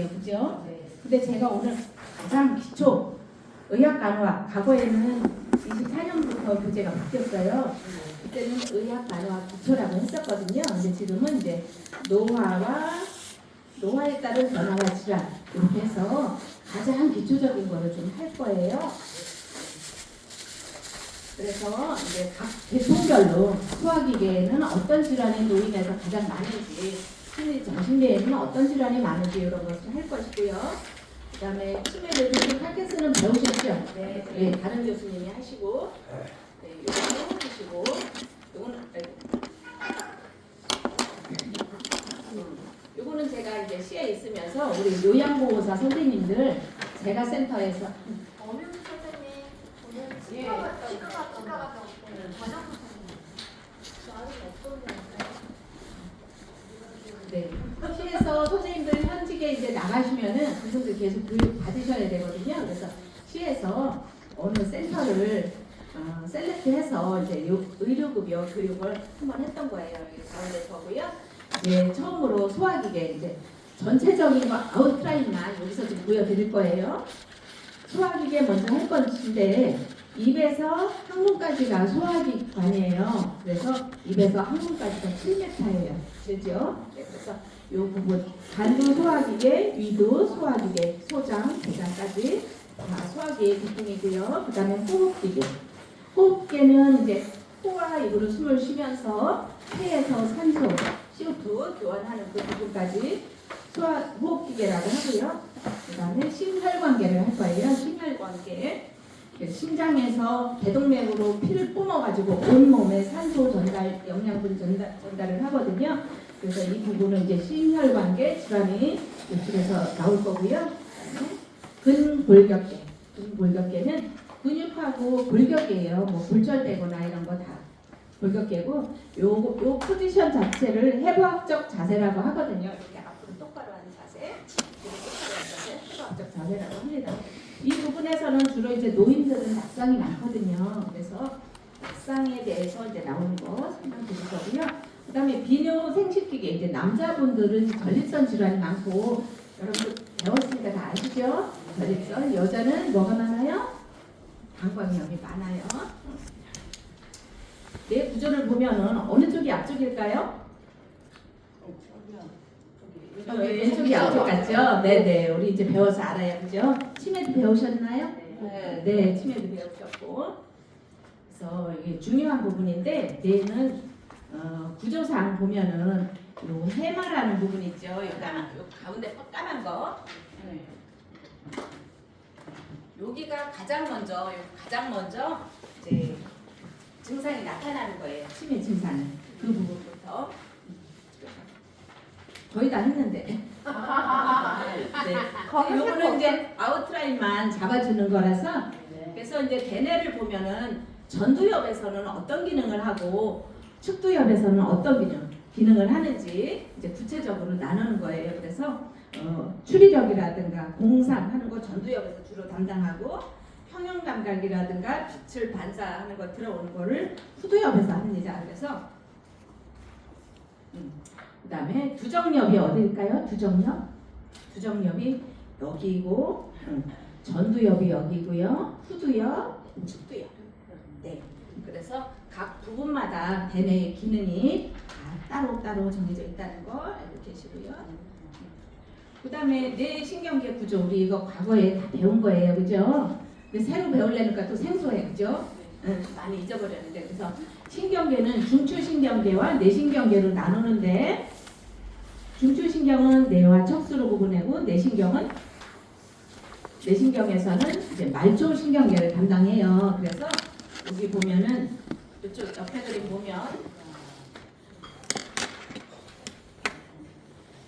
거예요. 그죠? 근데 제가 오늘 가장 기초 의학간호학, 과거에는 24년부터 교재가 바뀌었어요. 그때는 의학간호학 기초라고 했었거든요. 근데 지금은 이제 노화에 따른 변화와 질환 이렇게 해서 가장 기초적인 거를 좀 할 거예요. 그래서 이제 각 계통별로 소화기계에는 어떤 질환이 노인에서 가장 많은지, 정신계에는 어떤 질환이 많은지 이런 것을 할 것이고요. 그 다음에 치매 뇌졸중 파킨슨은 배우셨죠? 네, 다른 교수님이 하시고, 네, 요거는 해주시고, 요거는 제가 이제 시에 있으면서 우리 요양보호사 선생님들 제가 센터에서 엄윤 선생님 오늘 예. 치과가 과정 선생님 나는 어떤 건가요? 네. 시에서 선생님들 현직에 이제 나가시면은 그분들 계속 교육 받으셔야 되거든요. 그래서 시에서 어느 센터를 셀렉트해서 이제 의료급여 교육을 한번 했던 거예요. 여기 가운데 저고요. 이제 처음으로 소화기계 이제 전체적인 거 아웃라인만 여기서 좀 보여드릴 거예요. 소화기계 먼저 할 건데 입에서 항문까지가 소화기관이에요. 그래서 입에서 항문까지가 7m예요. 그죠? 그래서 이 부분 간도 소화기계, 위도 소화기계, 소장, 대장까지 다 소화기의 기능이고요. 그 다음에 호흡기계. 호흡기계는 이제 코와 입으로 숨을 쉬면서 폐에서 산소, CO2 교환하는 그 부분까지 호흡기계라고 하고요. 그 다음에 심혈관계를 할 거예요. 심혈관계. 심장에서 대동맥으로 피를 뿜어가지고 온 몸에 산소 전달, 영양분 전달을 하거든요. 그래서 이 부분은 이제 심혈관계 질환이 이쪽에서 나올 거고요. 근골격계. 근골격계는 근육하고 골격이에요. 뭐 골절되거나 이런 거 다 골격계고, 요 포지션 자체를 해부학적 자세라고 하거든요. 이렇게 앞으로 똑바로 하는 자세, 해부학적 자세라고 합니다. 이 부분에서는 주로 이제 노인들은 낙상이 많거든요. 그래서 낙상에 대해서 이제 나오는 거 설명드릴 거고요. 그다음에 비뇨 생식기계, 이제 남자분들은 전립선 질환이 많고 여러분들 배웠으니까 다 아시죠? 전립선. 여자는 뭐가 많아요? 방광염이 많아요. 내 구조를 보면은 어느 쪽이 앞쪽일까요? 왼쪽이 앞쪽 같죠? 네네. 우리 이제 배워서 알아요. 그죠? 치매도 배우셨나요? 네, 치매도 배우셨고. 그래서 이게 중요한 부분인데, 뇌는 구조상 보면은 요 해마라는 부분 있죠? 요 가운데 까만 거. 여기가 가장 먼저 이제 증상이 나타나는 거예요. 치매 증상은 그 부분부터 거의 다 했는데. 네. 요거는 이제 아웃라인만 잡아주는 거라서. 그래서 이제 대뇌를 보면은 전두엽에서는 어떤 기능을 하고 측두엽에서는 어떤 기능을 하는지 이제 구체적으로 나누는 거예요. 그래서 추리력이라든가 공상하는 거 전두엽에서 주로 담당하고, 평형 감각이라든가 빛을 반사하는 거 들어오는 거를 후두엽에서 합니다. 그래서 그다음에 두정엽이 어디일까요? 두정엽이 여기고, 전두엽이 여기고요. 후두엽, 측두엽. 네. 그래서 각 부분마다 대뇌의 기능이 다 따로 정해져 있다는 거 알고 계시고요. 그다음에 뇌신경계 구조, 우리 이거 과거에 다 배운 거예요, 그죠? 근데 새로 배우려니까 또 생소해, 그죠? 많이 잊어버렸는데. 그래서 신경계는 중추신경계와 뇌신경계로 나누는데, 중추신경은 뇌와 척수로 구분하고, 뇌신경에서는 이제 말초신경계를 담당해요. 그래서 여기 보면은 이쪽 옆에 그림 보면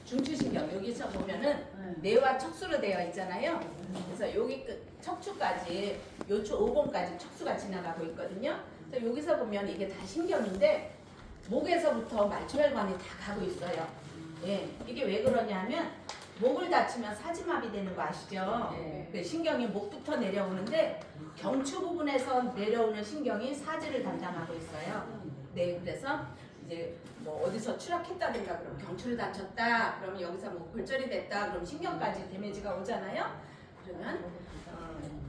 중추신경, 여기서 보면은 뇌와 척수로 되어 있잖아요. 그래서 여기 척추까지, 요추 5번까지 척수가 지나가고 있거든요. 그래서 여기서 보면 이게 다 신경인데 목에서부터 말초혈관이 다 가고 있어요. 예, 이게 왜 그러냐면 목을 다치면 사지마비 되는 거 아시죠? 네. 신경이 목부터 내려오는데 경추 부분에서 내려오는 신경이 사지를 담당하고 있어요. 네, 그래서 이제 뭐 어디서 추락했다든가 그럼 경추를 다쳤다 그러면 여기서 뭐 골절이 됐다 그럼 신경까지 데미지가 오잖아요. 그러면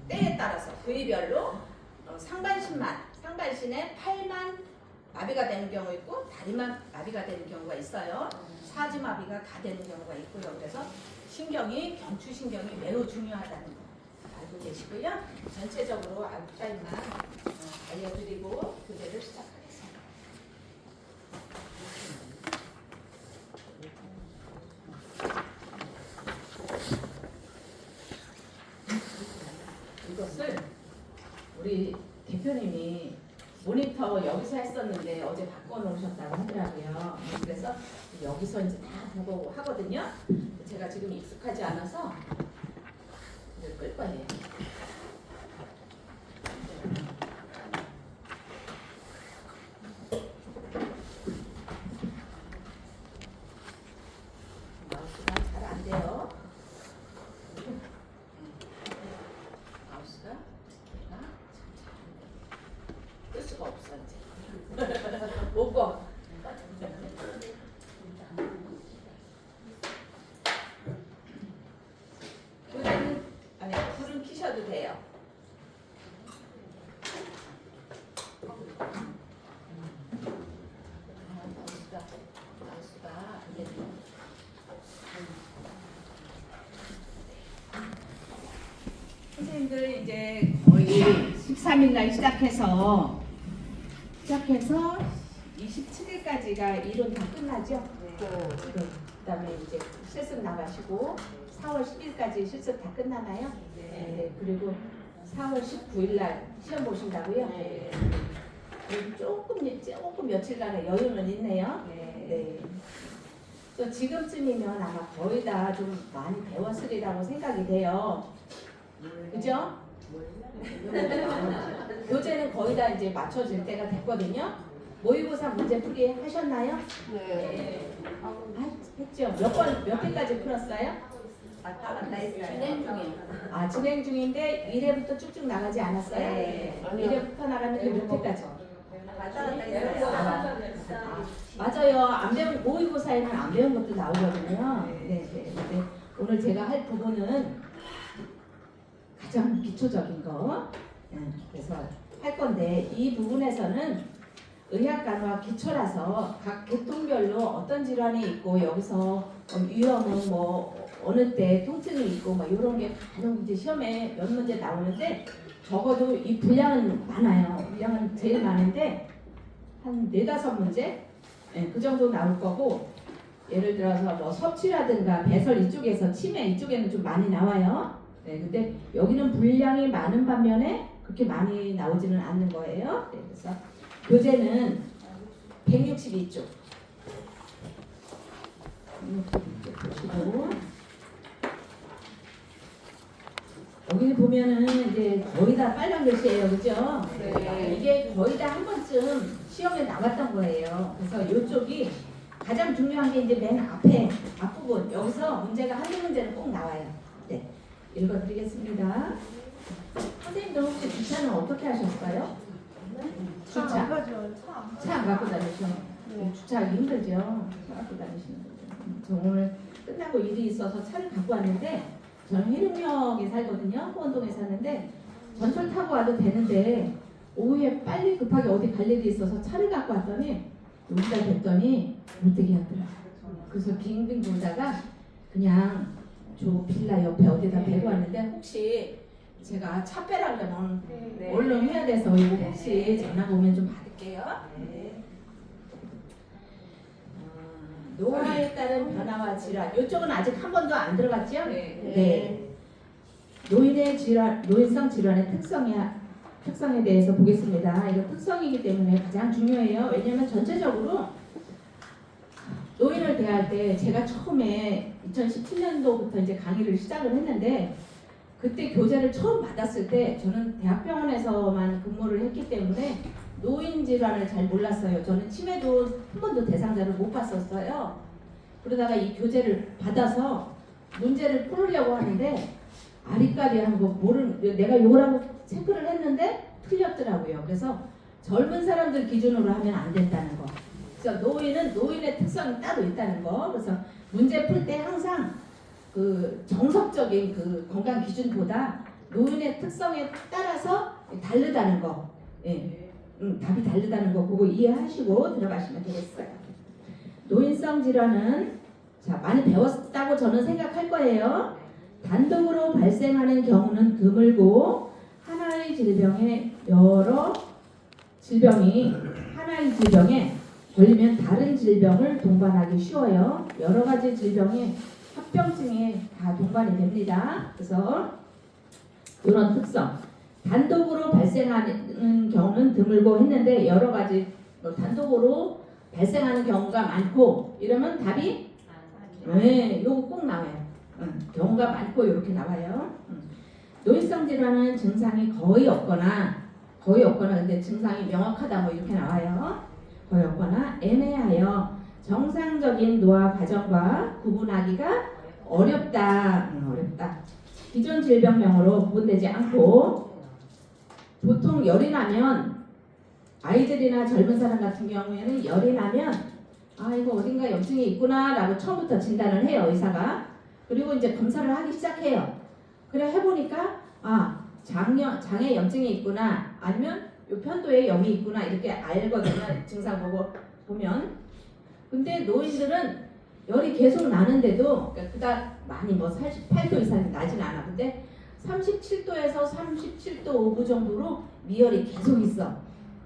때에 따라서 부위별로 상반신에 팔만 마비가 되는 경우 있고 다리만 마비가 되는 경우가 있어요. 사지마비가 다 되는 경우가 있고요. 그래서 경추 신경이 매우 중요하다는 거 알고 계시고요. 전체적으로 아웃라인만 알려드리고 교재를 시작하겠습니다. 이것을 우리 대표님이 모니터 여기서 했었는데 어제 바꿔놓으셨다고 하더라고요. 그래서 여기서 이제 다 보고 하거든요. 제가 지금 익숙하지 않아서 이걸 끌 거예요. 마우스가 잘 안 돼요. 마우스가 끌 수가 없어 이제. 못 봐. 불은 켜셔도 돼요. 마우스가 안 되네요. 선생님들 이제 거의 13일 날 시작해서 27일까지가 이론 다 끝나죠? 네. 그다음에 이제 실습 나가시고 4월 10일까지 실습 다 끝나나요? 네. 그리고 4월 19일 날 시험 보신다고요? 네. 조금 며칠간의 여유는 있네요. 네. 또 지금쯤이면 아마 거의 다 좀 많이 배웠으리라고 생각이 돼요. 그죠? 교재는 거의 다 이제 맞춰질 때가 됐거든요. 모의고사 문제 풀이 하셨나요? 네. 했죠. 몇 개까지 풀었어요? 진행 중이에요. 진행 중인데 1회부터 쭉쭉 나가지 않았어요? 네. 1회부터 나갔는데 몇 회까지? 네. 맞아요. 안 배운 모의고사에는 안 배운 것도 나오거든요. 네. 오늘 제가 할 부분은 가장 기초적인 거. 그래서 할 건데 이 부분에서는 의학간호학 기초라서 각 계통별로 어떤 질환이 있고 여기서 위험은 뭐 어느 때 통증이 있고 뭐 이런 게 간혹 이제 시험에 몇 문제 나오는데 적어도 이 분량은 많아요. 분량은 제일 많은데 한 4-5문제 그 정도 나올 거고 예를 들어서 뭐 섭취라든가 배설 이쪽에서 치매 이쪽에는 좀 많이 나와요. 근데 여기는 분량이 많은 반면에 그렇게 많이 나오지는 않는 거예요. 그래서 교재는 162쪽. 162쪽 보시고 여기 보면은 이제 거의 다 빨간 글씨예요, 그죠? 네. 이게 거의 다 한 번쯤 시험에 나왔던 거예요. 그래서 이쪽이 가장 중요한 게 이제 맨 앞부분 여기서 문제가 한두 문제는 꼭 나와요. 네, 읽어드리겠습니다. 선생님들 혹시 주차는 어떻게 하셨어요? 주차. 차 안 갖고 다니죠? 주차하기 힘들죠? 차 갖고 다니시는 거죠. 저 오늘 끝나고 일이 있어서 차를 갖고 왔는데 저는 회룡역에 살거든요. 호원동에 사는데 전철 타고 와도 되는데 오후에 빨리 급하게 어디 갈 일이 있어서 차를 갖고 왔더니 여기다 댔더니 못 되게 하더라고요. 그래서 빙빙 돌다가 그냥 저 빌라 옆에 어디다 대고 왔는데 혹시 제가 차 빼라 그러면 얼른 해야 돼서 이거 혹시 전화가 오면 좀 받을게요. 노화에 따른 변화와 질환 이쪽은 아직 한 번도 안 들어갔죠? 네. 노인성 질환의 특성에 대해서 보겠습니다. 이거 특성이기 때문에 가장 중요해요. 왜냐하면 전체적으로 노인을 대할 때 제가 처음에 2017년도부터 이제 강의를 시작을 했는데 그때 교재를 처음 받았을 때 저는 대학병원에서만 근무를 했기 때문에 노인 질환을 잘 몰랐어요. 저는 치매도 한 번도 대상자를 못 봤었어요. 그러다가 이 교재를 받아서 문제를 풀으려고 하는데 아리까리한 거 내가 요거라고 체크를 했는데 틀렸더라고요. 그래서 젊은 사람들 기준으로 하면 안 된다는 거. 그래서 노인은 노인의 특성이 따로 있다는 거. 그래서 문제 풀 때 항상 그 정석적인 그 건강 기준보다 노인의 특성에 따라서 다르다는 거. 예. 답이 다르다는 거 그거 이해하시고 들어가시면 되겠어요. 노인성 질환은 자 많이 배웠다고 저는 생각할 거예요. 단독으로 발생하는 경우는 드물고 하나의 질병에 하나의 질병에 걸리면 다른 질병을 동반하기 쉬워요. 여러 가지 질병에 합병증에 다 동반이 됩니다. 그래서 이런 특성 단독으로 발생하는 경우는 드물고 했는데 여러 가지 단독으로 발생하는 경우가 많고 이러면 답이 네, 요거 꼭 나와요. 경우가 많고 이렇게 나와요. 노인성 질환은 증상이 거의 없거나 근데 증상이 명확하다 뭐 이렇게 나와요. 거의 없거나 애매하여 정상적인 노화 과정과 구분하기가 어렵다. 기존 질병명으로 구분되지 않고 보통 열이 나면 아이들이나 젊은 사람 같은 경우에는 열이 나면 아 이거 어딘가 염증이 있구나 라고 처음부터 진단을 해요 의사가. 그리고 이제 검사를 하기 시작해요. 그래 해보니까 아 장에 염증이 있구나 아니면 요 편도에 염이 있구나 이렇게 알거든요. 증상 보고 보면. 근데 노인들은 열이 계속 나는데도 그닥 많이 뭐 48도 이상이 나진 않아. 근데 37도에서 37도 5분 정도로 미열이 계속 있어.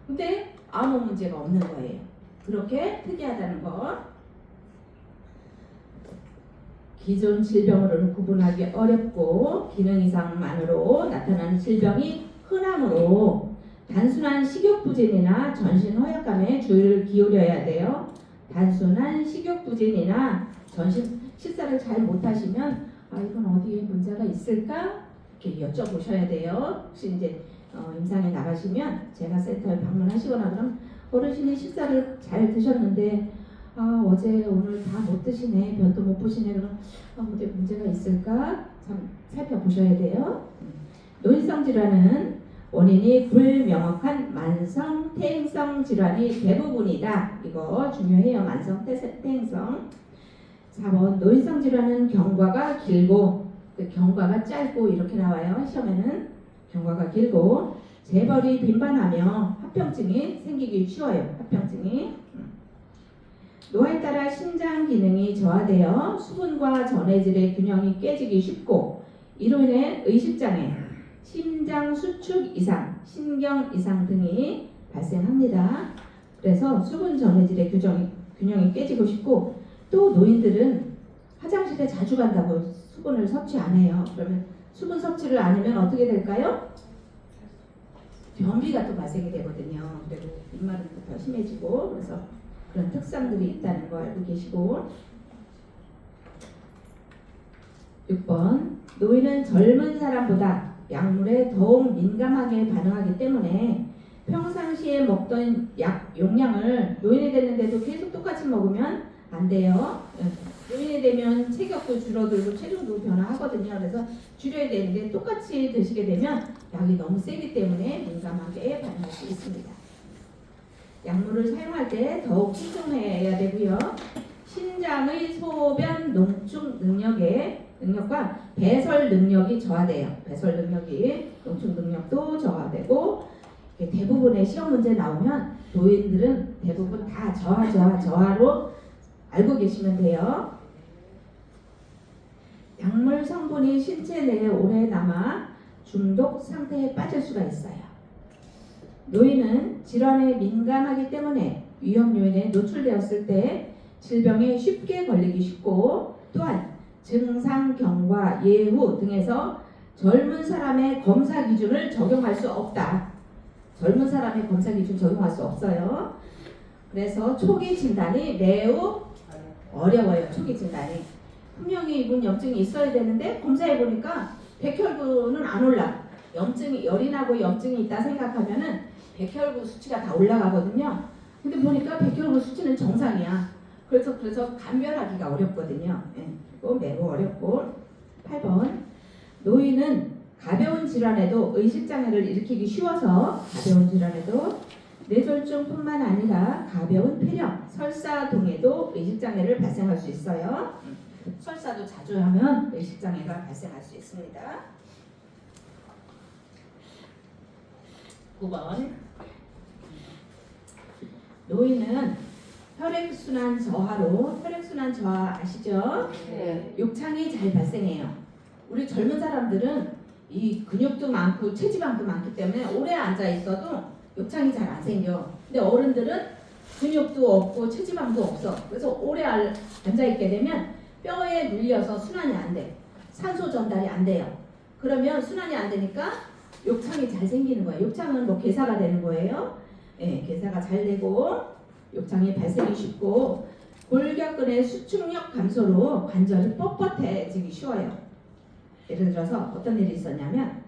근데 아무 문제가 없는 거예요. 그렇게 특이하다는 거. 기존 질병으로는 구분하기 어렵고 기능 이상만으로 나타나는 질병이 흔하므로 단순한 식욕부진이나 전신 허약감에 주의를 기울여야 돼요. 단순한 식욕부진이나 전신 식사를 잘 못하시면 아 이건 어디에 문제가 있을까 이렇게 여쭤보셔야 돼요. 혹시 이제 임상에 나가시면 제가 센터에 방문하시거나 그럼 어르신이 식사를 잘 드셨는데 아 어제 오늘 다 못 드시네 변도 못 보시네 그럼 어디 문제가 있을까 참 살펴보셔야 돼요. 노인성 질환은 원인이 불명확한 만성 퇴행성 질환이 대부분이다. 이거 중요해요. 만성 퇴행성. 4번 노인성 질환은 경과가 길고 경과가 짧고 이렇게 나와요. 시험에는 경과가 길고 재벌이 빈번하며 합병증이 생기기 쉬워요. 합병증이. 노화에 따라 신장 기능이 저하되어 수분과 전해질의 균형이 깨지기 쉽고 이로 인해 의식장애, 심장 수축 이상, 신경 이상 등이 발생합니다. 그래서 수분 전해질의 균형이 깨지고 싶고 또 노인들은 화장실에 자주 간다고 수분을 섭취 안 해요. 그러면 수분 섭취를 안 하면 어떻게 될까요? 변비가 또 발생이 되거든요. 그리고 입마름도 더 심해지고 그래서 그런 특성들이 있다는 거 알고 계시고 6번 노인은 젊은 사람보다 약물에 더욱 민감하게 반응하기 때문에 평상시에 먹던 약 용량을 노인이 됐는데도 계속 똑같이 먹으면 안 돼요. 노인이 되면 체격도 줄어들고 체중도 변화하거든요. 그래서 줄여야 되는데 똑같이 드시게 되면 약이 너무 세기 때문에 민감하게 반응할 수 있습니다. 약물을 사용할 때 더욱 신중해야 되고요. 신장의 소변 농축 능력과 배설 능력이 저하돼요. 배설 능력이 농축 능력도 저하되고 대부분의 시험 문제 나오면 노인들은 대부분 다 저하로 알고 계시면 돼요. 약물 성분이 신체 내에 오래 남아 중독 상태에 빠질 수가 있어요. 노인은 질환에 민감하기 때문에 위험 요인에 노출되었을 때 질병에 쉽게 걸리기 쉽고 또한 증상 경과 예후 등에서 젊은 사람의 검사 기준을 적용할 수 없다. 젊은 사람의 검사 기준 적용할 수 없어요. 그래서 초기 진단이 매우 어려워요. 초기 진단이. 분명히 이분 염증이 있어야 되는데 검사해 보니까 백혈구는 안 올라. 열이 나고 염증이 있다 생각하면은 백혈구 수치가 다 올라가거든요. 근데 보니까 백혈구 수치는 정상이야. 그래서 감별하기가 어렵거든요. 그리고 매우 어렵고 8번 노인은 가벼운 질환에도 의식장애를 일으키기 쉬워서 가벼운 질환에도 뇌졸중뿐만 아니라 가벼운 폐렴, 설사 등에도 의식장애를 발생할 수 있어요. 설사도 자주 하면 의식장애가 발생할 수 있습니다. 9번 노인은 혈액순환 저하로, 혈액순환 저하 아시죠? 네. 욕창이 잘 발생해요. 우리 젊은 사람들은 이 근육도 많고 체지방도 많기 때문에 오래 앉아 있어도 욕창이 잘 안 생겨. 근데 어른들은 근육도 없고 체지방도 없어. 그래서 오래 앉아 있게 되면 뼈에 눌려서 순환이 안 돼. 산소 전달이 안 돼요. 그러면 순환이 안 되니까 욕창이 잘 생기는 거예요. 욕창은 뭐 괴사가 되는 거예요. 예, 괴사가 잘 되고 욕창이 발생이 쉽고 골격근의 수축력 감소로 관절이 뻣뻣해지기 쉬워요. 예를 들어서 어떤 일이 있었냐면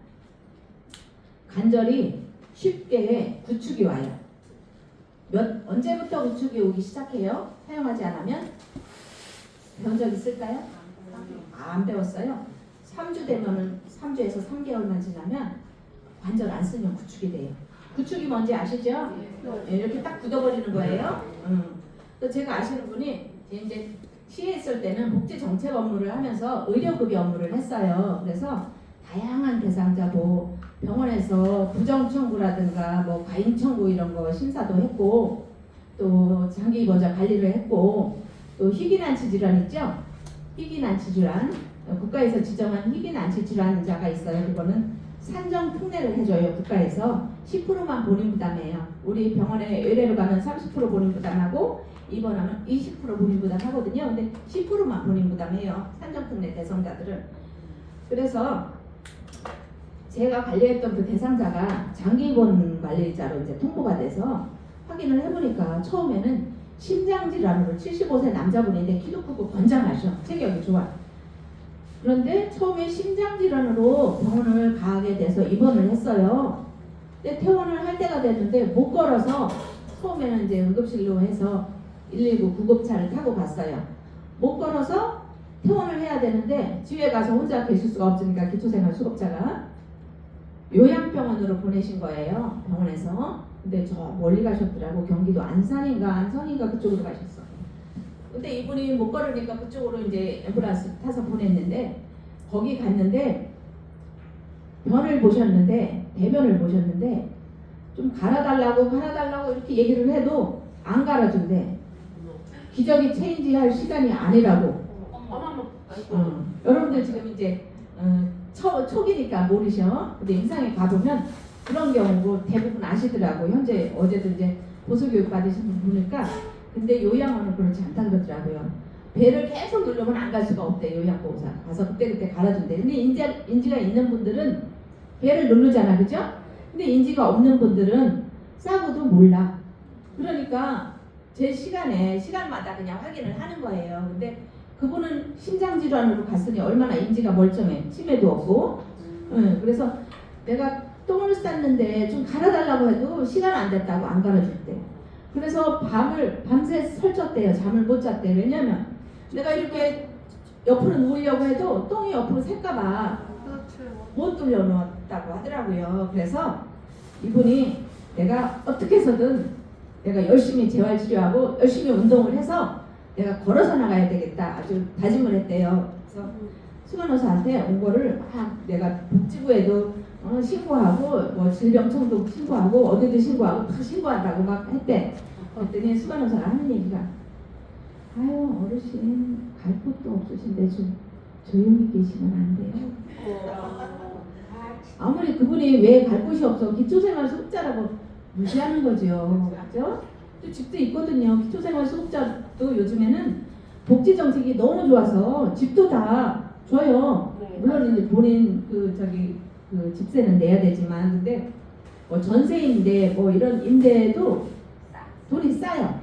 관절이 쉽게 구축이 와요. 언제부터 구축이 오기 시작해요? 사용하지 않으면? 배운 적 있을까요? 안 배웠어요. 3주 되면은 3주에서 3개월만 지나면 관절 안 쓰면 구축이 돼요. 구축이 뭔지 아시죠? 네, 이렇게 딱 굳어버리는 거예요. 또 제가 아시는 분이 이제 시에 있을 때는 복지 정책 업무를 하면서 의료급여 업무를 했어요. 그래서 다양한 대상자 뭐 병원에서 부정 청구라든가 뭐 과잉 청구 이런 거 심사도 했고 또 장기 입원자 관리를 했고 또 희귀난치 질환 있죠? 희귀난치 질환 국가에서 지정한 희귀난치 질환자가 있어요. 그거는 산정 특례를 해줘요. 국가에서 10%만 본인 부담해요. 우리 병원에 의뢰로 가면 30% 본인 부담하고 입원하면 20% 본인 부담하거든요. 근데 10%만 본인 부담해요. 산정 특례 대상자들은. 그래서 제가 관리했던 그 대상자가 장기 입원 관리자로 이제 통보가 돼서 확인을 해보니까 처음에는 심장질환으로 75세 남자분인데 키도 크고 건장하셔. 체격이 좋아. 그런데 처음에 심장질환으로 병원을 가게 돼서 입원을 했어요. 근데 퇴원을 할 때가 됐는데 못 걸어서 처음에는 이제 응급실로 해서 119 구급차를 타고 갔어요. 못 걸어서 퇴원을 해야 되는데 집에 가서 혼자 계실 수가 없으니까 기초생활 수급자가 요양병원으로 보내신 거예요. 병원에서. 근데 저 멀리 가셨더라고. 경기도 안산인가 안성인가 그쪽으로 가셨어. 근데 이분이 못 걸으니까 그쪽으로 이제 앰뷸런스 타서 보냈는데 거기 갔는데 변을 보셨는데 대변을 보셨는데 좀 갈아달라고 이렇게 얘기를 해도 안 갈아준대. 기저귀 체인지 할 시간이 아니라고. 여러분들 지금 이제 초기니까 모르셔. 근데 임상에 가보면 그런 경우고 대부분 아시더라고. 현재 어제도 이제 보수교육 받으신 분 보니까 근데 요양원은 그렇지 않다 그러더라고요. 배를 계속 누르면 안 갈 수가 없대. 요양보호사 가서 그때 갈아준대. 근데 인지가 있는 분들은 배를 누르잖아, 그죠? 근데 인지가 없는 분들은 싸고도 몰라. 그러니까 제 시간마다 그냥 확인을 하는 거예요. 근데 그분은 심장질환으로 갔으니 얼마나 인지가 멀쩡해. 치매도 없고. 그래서 내가 똥을 쌌는데 좀 갈아달라고 해도 시간 안 됐다고 안 갈아줬대. 그래서 밤새 설쳤대요. 잠을 못 잤대. 왜냐면 내가 이렇게 옆으로 누우려고 해도 똥이 옆으로 셀까봐 못 돌려놓았다고 하더라고요. 그래서 이분이 내가 어떻게 해서든 내가 열심히 재활치료하고 열심히 운동을 해서 내가 걸어서 나가야 되겠다. 아주 다짐을 했대요. 그래서 수간호사한테 온 거를 막 내가 복지부에도 신고하고 뭐 질병청도 신고하고 어디도 신고하고 다 신고한다고 막 했대. 그랬더니 수간호사가 하는 얘기가 아유 어르신 갈 곳도 없으신데 좀 조용히 계시면 안 돼요? 아무리 그분이 왜 갈 곳이 없어 기초생활 수급자라고 무시하는 거죠. 그죠? 또 집도 있거든요. 기초생활 수급자도 요즘에는 복지 정책이 너무 좋아서 집도 다 줘요. 물론 이제 본인 그 집세는 내야 되지만 근데 뭐 전세임대 뭐 이런 임대도 돈이 싸요.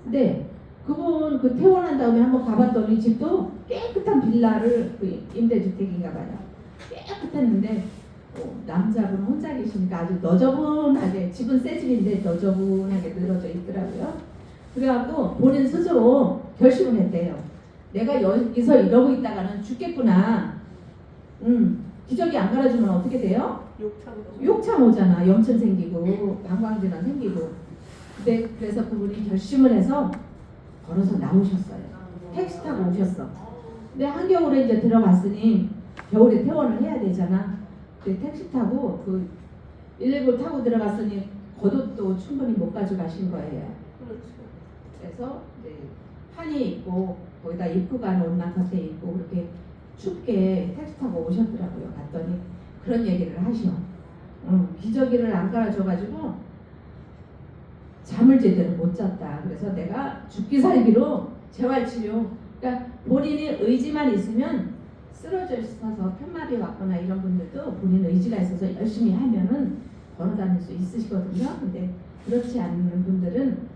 근데 그분 그 퇴원한 다음에 한번 가봤더니 집도 깨끗한 빌라를 그 임대주택인가 봐요. 깨끗했는데 남자분 혼자 계시니까 아주 너저분하게 집은 새 집인데 너저분하게 늘어져 있더라고요. 그래갖고 본인 스스로 결심을 했대요. 내가 여기서 이러고 있다가는 죽겠구나. 기저귀 안 갈아주면 어떻게 돼요? 욕창 오잖아. 염증 생기고 방광질환 생기고. 근데 그래서 그분이 결심을 해서 걸어서 나오셨어요. 택시 타고 오셨어. 근데 한겨울에 이제 들어갔으니 겨울에 퇴원을 해야 되잖아. 근데 택시 타고 그 119 타고 들어갔으니 겉옷도 충분히 못 가져가신 거예요. 그래서 이제 판이 있고 거기다 입고 가는 옷나컷에 입고 그렇게 춥게 택시 타고 오셨더라고요. 갔더니 그런 얘기를 하시오. 기저귀를 안 깔아줘가지고 잠을 제대로 못 잤다. 그래서 내가 죽기 살기로 재활치료. 그러니까 본인의 의지만 있으면 쓰러져 있어서 편마비 왔거나 이런 분들도 본인 의지가 있어서 열심히 하면은 걸어다닐 수 있으시거든요. 근데 그렇지 않는 분들은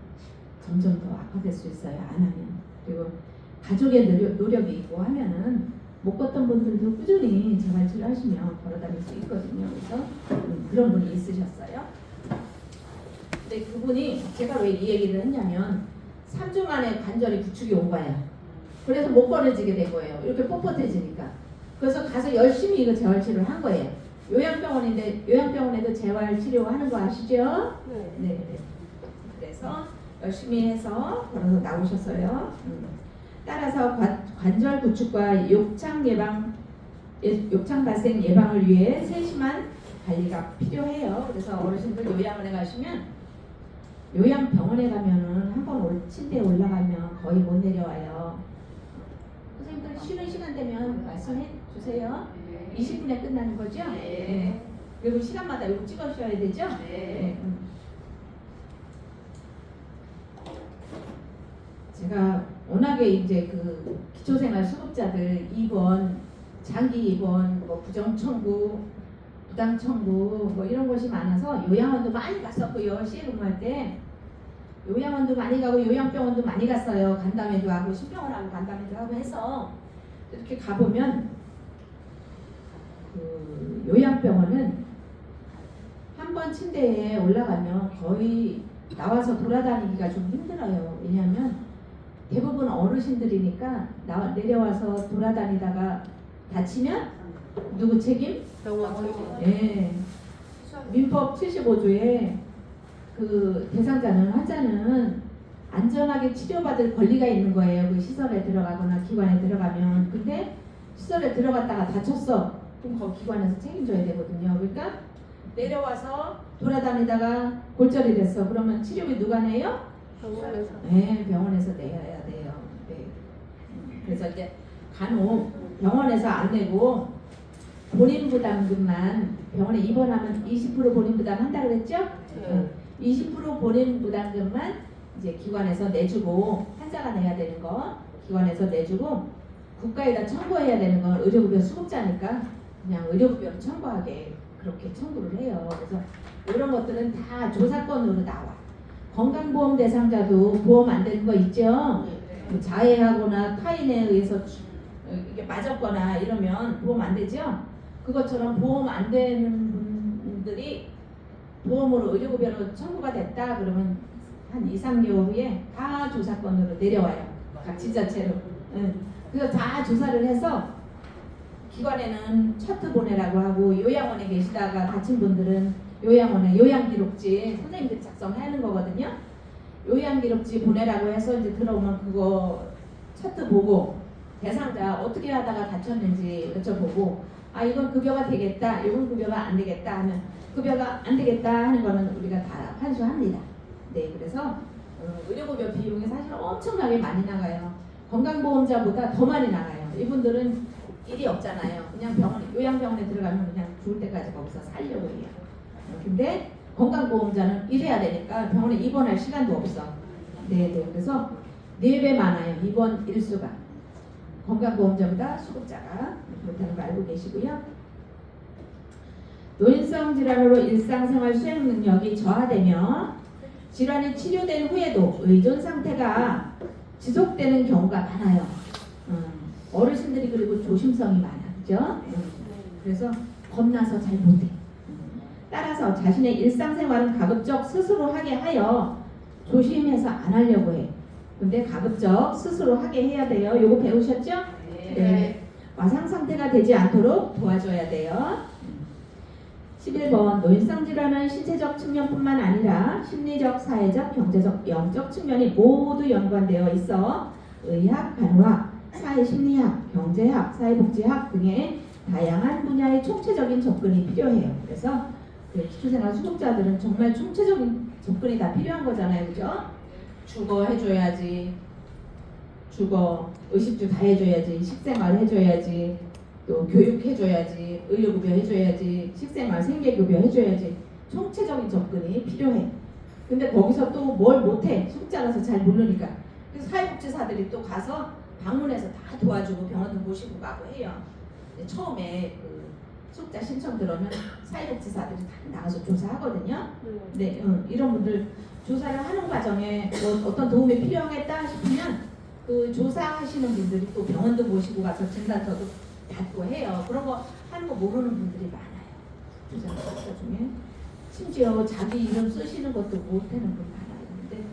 점점 더 악화될 수 있어요. 안 하면. 그리고 가족의 노력이 있고 하면은 못 걷던 분들도 꾸준히 재활치료 하시면 걸어다닐 수 있거든요. 그래서 그런 분이 있으셨어요. 근데 그분이 제가 왜 이 얘기를 했냐면 3주 만에 관절이 구축이 온 거예요. 그래서 못 걸어지게 된 거예요. 이렇게 뻣뻣해지니까. 그래서 가서 열심히 이거 재활치료를 한 거예요. 요양병원인데 요양병원에도 재활치료 하는 거 아시죠? 네. 그래서 열심히 해서 걸어서 나오셨어요. 따라서 관절 구축과 욕창 발생 예방을 위해 세심한 관리가 필요해요. 그래서 어르신들 요양원에 가시면 요양병원에 가면은 한번 침대에 올라가면 거의 못 내려와요. 선생님들 쉬는 시간 되면 말씀해 주세요. 20분에 끝나는 거죠? 네. 그리고 시간마다 이거 찍으셔야 되죠? 네. 제가 워낙에 이제 그 기초생활 수급자들 입원, 장기 입원, 뭐 부정 청구, 부당 청구 뭐 이런 것이 많아서 요양원도 많이 갔었고요. 시에 근무할 때 요양원도 많이 가고 요양병원도 많이 갔어요. 간담회도 하고 신병원하고 간담회도 하고 해서 이렇게 가보면 그 요양병원은 한 번 침대에 올라가면 거의 나와서 돌아다니기가 좀 힘들어요. 왜냐하면 대부분 어르신들이니까 내려와서 돌아다니다가 다치면 누구 책임? 네. 민법 75조에 그 대상자는 환자는 안전하게 치료받을 권리가 있는 거예요. 그 시설에 들어가거나 기관에 들어가면. 근데 시설에 들어갔다가 다쳤어. 그럼 거기 기관에서 책임져야 되거든요. 그러니까 내려와서 돌아다니다가 골절이 됐어. 그러면 치료비 누가 내요? 병원에서. 네, 병원에서 내야 돼요. 네. 그래서 이제 간혹 병원에서 안 내고 본인 부담금만 병원에 입원하면 20% 본인 부담 한다 그랬죠? 20% 본인 부담금만 이제 기관에서 내주고 환자가 내야 되는 거 기관에서 내주고 국가에다 청구해야 되는 건 의료급여 수급자니까 그냥 의료급여로 청구하게 그렇게 청구를 해요. 그래서 이런 것들은 다 조사건으로 나와. 건강보험 대상자도 보험 안 되는 거 있죠? 자해하거나 타인에 의해서 이게 맞았거나 이러면 보험 안 되죠? 그것처럼 보험 안 되는 분들이 보험으로 의료급여로 청구가 됐다 그러면 한 2, 3개월 후에 다 조사건으로 내려와요. 각 지자체로. 그래서 다 조사를 해서 기관에는 차트 보내라고 하고 요양원에 계시다가 다친 분들은 요양원에 요양기록지 선생님들이 작성하는 거거든요. 요양기록지 보내라고 해서 이제 들어오면 그거 차트 보고 대상자 어떻게 하다가 다쳤는지 여쭤보고 아 이건 급여가 되겠다 이건 급여가 안 되겠다 하면 급여가 안 되겠다 하는 거는 우리가 다 환수합니다. 네, 그래서 의료급여 비용이 사실 엄청나게 많이 나가요. 건강보험자보다 더 많이 나가요. 이분들은 일이 없잖아요. 그냥 요양병원에 들어가면 그냥 죽을 때까지 거기서 살려고 해요. 근데 건강보험자는 일해야 되니까 병원에 입원할 시간도 없어. 네, 그래서 4배 많아요. 입원 일수가. 건강보험자보다 수급자가 그렇다는 거 알고 계시고요. 노인성 질환으로 일상생활 수행 능력이 저하되며 질환이 치료된 후에도 의존 상태가 지속되는 경우가 많아요. 어르신들이 그리고 조심성이 많아, 그죠? 그래서 겁나서 잘 못해. 따라서 자신의 일상생활은 가급적 스스로 하게 하여 조심해서 안 하려고 해. 근데 가급적 스스로 하게 해야 돼요. 요거 배우셨죠? 네. 와상 상태가 되지 않도록 도와줘야 돼요. 11번 노인성 질환은 신체적 측면뿐만 아니라 심리적, 사회적, 경제적, 영적 측면이 모두 연관되어 있어 의학, 간호학, 사회심리학, 경제학, 사회복지학 등의 다양한 분야의 총체적인 접근이 필요해요. 그래서 그 기초생활 수급자들은 정말 총체적인 접근이 다 필요한 거잖아요, 그죠? 주거 해줘야지, 주거, 의식주 다 해줘야지, 식생활 해줘야지, 또 교육해줘야지, 의료급여 해줘야지, 식생활 생계급여 해줘야지. 총체적인 접근이 필요해. 근데 거기서 또 뭘 못해. 수급자라서 잘 모르니까. 그래서 사회복지사들이 또 가서 방문해서 다 도와주고 병원도 모시고 가고 해요. 근데 처음에 그 수급자 신청 들어오면 사회복지사들이 다 나가서 조사하거든요. 네, 이런 분들 조사를 하는 과정에 뭐 어떤 도움이 필요하겠다 싶으면 그 조사하시는 분들이 또 병원도 모시고 가서 진단서도 받고 해요. 그런 거 하는 거 모르는 분들이 많아요. 조사자 중에 심지어 자기 이름 쓰시는 것도 못하는 분 많아요. 근데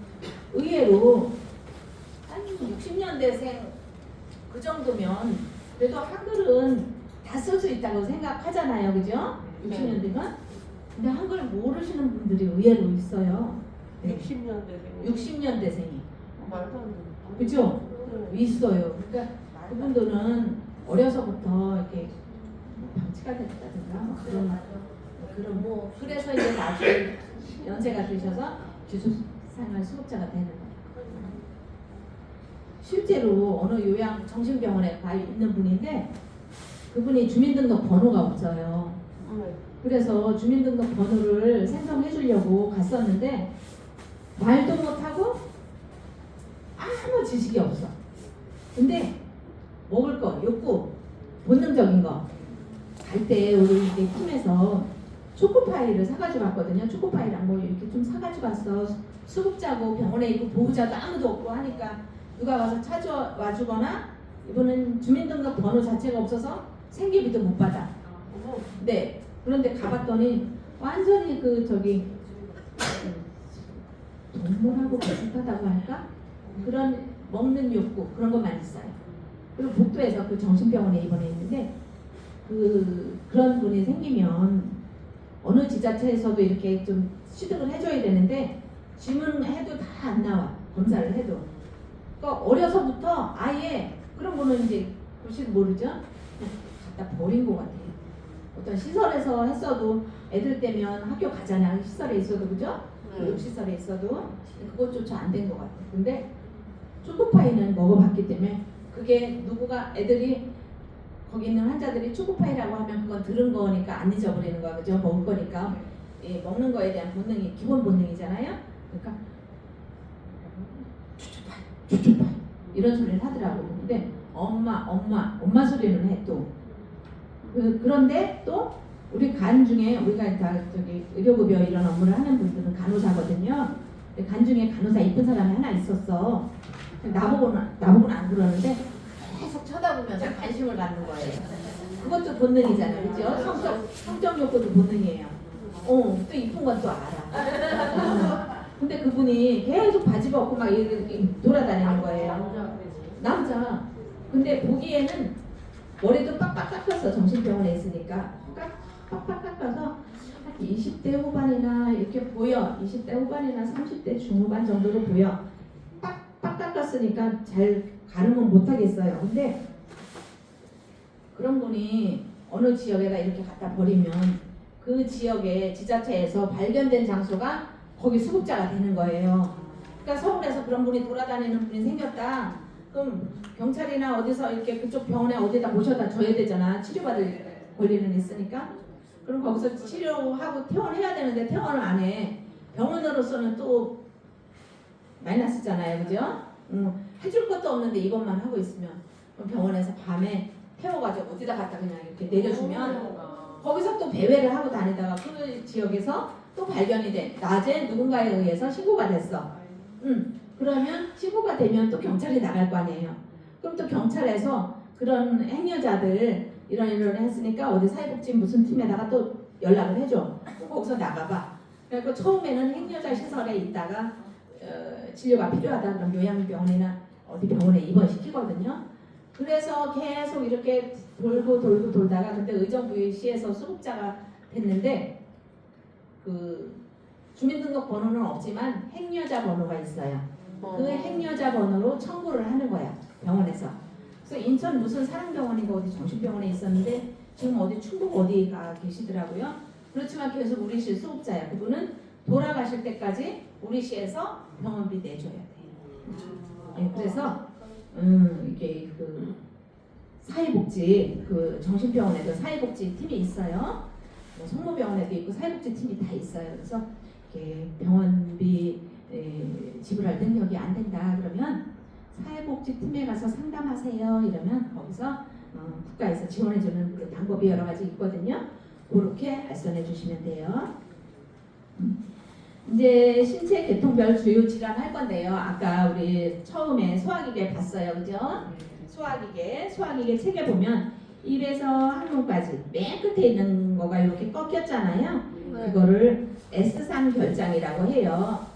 의외로 한 60년대생 그 정도면 그래도 한글은 다 쓸 수 있다고 생각하잖아요, 그죠? 60년대면. 근데 한글 모르시는 분들이 의외로 있어요. 네. 60년대생이. 말도 안 돼. 그죠? 있어요. 그러니까 그분들은 어려서부터 이렇게 방치가 됐다든가 뭐 그런 뭐 그래서 이제 나중에 연세가 드셔서 기초생활 수급자가 되는 거예요. 실제로 어느 요양 정신병원에 가 있는 분인데 그분이 주민등록 번호가 없어요. 그래서 주민등록 번호를 생성해 주려고 갔었는데 말도 못하고 아무 지식이 없어. 근데 먹을 거, 욕구, 본능적인 거. 갈 때 우리 이제 팀에서 초코파이를 사가지고 왔거든요. 초코파이랑 뭐 이렇게 좀 사가지고 왔어. 수급자고 병원에 있고 보호자도 아무도 없고 하니까 누가 와서 찾아와 주거나 이분은 주민등록 번호 자체가 없어서 생계비도 못 받아. 네. 그런데 가봤더니 완전히 그 저기 동물하고 비슷하다고 할까? 그런 먹는 욕구 그런 것만 있어요. 그리고 복도에서 그 정신병원에 입원해 있는데 그런 분이 생기면 어느 지자체에서도 이렇게 좀 취득을 해줘야 되는데 질문해도 다 안 나와. 검사를 해도. 그러니까 어려서부터 아예 그런 거는 이제 글씨 모르죠? 갖다 버린 것 같아요. 어떤 시설에서 했어도 애들 때면 학교 가잖아요. 시설에 있어도 그죠? 교육시설에 있어도 그것조차 안 된 것 같아요. 근데 초코파이는 먹어봤기 때문에 그게 누구가 애들이 거기 있는 환자들이 초코파이라고 하면 그건 들은 거니까 안 잊어버리는 거야. 그죠? 먹을 거니까. 예, 먹는 거에 대한 본능이 기본 본능이잖아요. 그러니까 초코파이 이런 소리를 하더라고요. 근데 엄마 소리는 해 또. 그런데 또 우리 간 중에 우리가 다 저기 의료급여 이런 업무를 하는 분들은 간호사거든요. 근데 간 중에 간호사 이쁜 사람이 하나 있었어. 나보고는 안 그러는데 계속 쳐다보면서 관심을 갖는 거예요. 그것도 본능이잖아요, 그렇죠? 성적 욕구도 본능이에요. 또 이쁜 건 또 알아. 근데 그분이 계속 바지 벗고 막 이렇게 돌아다니는 거예요. 남자. 근데 보기에는 머리도 빡빡 깎았어. 정신병원에 있으니까 빡빡 깎아서 20대 후반이나 이렇게 보여. 20대 후반이나 30대 중후반 정도로 보여. 빡빡 깎았으니까 잘 가늠은 못하겠어요. 근데 그런 분이 어느 지역에다 이렇게 갖다 버리면 그 지역의 지자체에서 발견된 장소가 거기 수급자가 되는 거예요. 그러니까 서울에서 그런 분이 돌아다니는 분이 생겼다. 그럼 경찰이나 어디서 이렇게 그쪽 병원에 어디다 모셔다 줘야 되잖아. 치료받을 권리는 있으니까. 그럼 거기서 치료하고 퇴원해야 되는데 퇴원을 안 해. 병원으로서는 또 마이너스잖아요. 그죠? 해줄 것도 없는데 이것만 하고 있으면 그럼 병원에서 밤에 태워가지고 어디다 갖다 그냥 이렇게 내려주면 거기서 또 배회를 하고 다니다가 그 지역에서 또 발견이 돼. 낮에 누군가에 의해서 신고가 됐어. 그러면 신고가 되면 또 경찰이 나갈 거 아니에요. 그럼 또 경찰에서 그런 행여자들 이런 했으니까 어디 사회복지 무슨 팀에다가 또 연락을 해줘. 거기서 나가봐. 그래서 처음에는 행여자 시설에 있다가 진료가 필요하다 그럼 요양병원이나 어디 병원에 입원시키거든요. 그래서 계속 이렇게 돌다가 그때 의정부시에서 수급자가 됐는데 그 주민등록번호는 없지만 행여자 번호가 있어요. 그 행여자 번호로 청구를 하는 거야 병원에서. 그래서 인천 무슨 사랑병원인가 어디 정신병원에 있었는데 지금 어디 충북 어디가 계시더라고요. 그렇지만 계속 우리 시 수급자야. 그분은 돌아가실 때까지 우리 시에서 병원비 내줘야 돼요. 예, 그래서 이게 그 사회복지 그 정신병원에도 사회복지 팀이 있어요. 뭐 성모병원에도 있고 사회복지 팀이 다 있어요. 그래서 이렇게 병원비 지불할 능력이 안 된다 그러면 사회복지 팀에 가서 상담하세요. 이러면 거기서 국가에서 지원해주는 그 방법이 여러 가지 있거든요. 그렇게 알선해 주시면 돼요. 이제 신체 계통별 주요 질환 할 건데요. 아까 우리 처음에 소화기계 봤어요, 그죠? 소화기계 책에 보면 입에서 항문까지 맨 끝에 있는 거가 이렇게 꺾였잖아요. 그거를 S3 결장이라고 해요.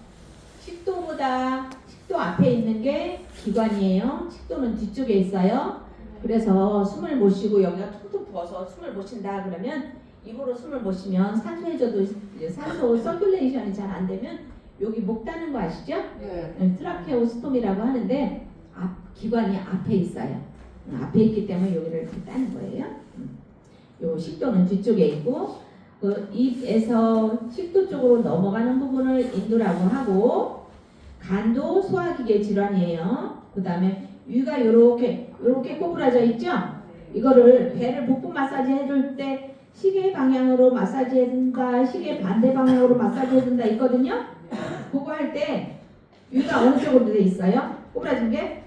식도 앞에 있는 게 기관이에요. 식도는 뒤쪽에 있어요. 그래서 숨을 못 쉬고 여기가 퉁퉁 부어서 숨을 못 쉰다 그러면 입으로 숨을 못 쉬면 산소 해줘도 산소 서큘레이션이 잘 안 되면 여기 목 따는 거 아시죠? 트라케오스톰이라고 하는데 기관이 앞에 있어요. 앞에 있기 때문에 여기를 이렇게 따는 거예요. 요 식도는 뒤쪽에 있고 그 입에서 식도 쪽으로 넘어가는 부분을 인두라고 하고 간도 소화기계 질환이에요. 그 다음에 위가 요렇게 꼬부라져 있죠? 이거를 배를 복부 마사지 해줄 때 시계 방향으로 마사지 해준다, 시계 반대 방향으로 마사지 해준다 있거든요? 그거 할 때 위가 어느 쪽으로 돼 있어요? 꼬부라진 게?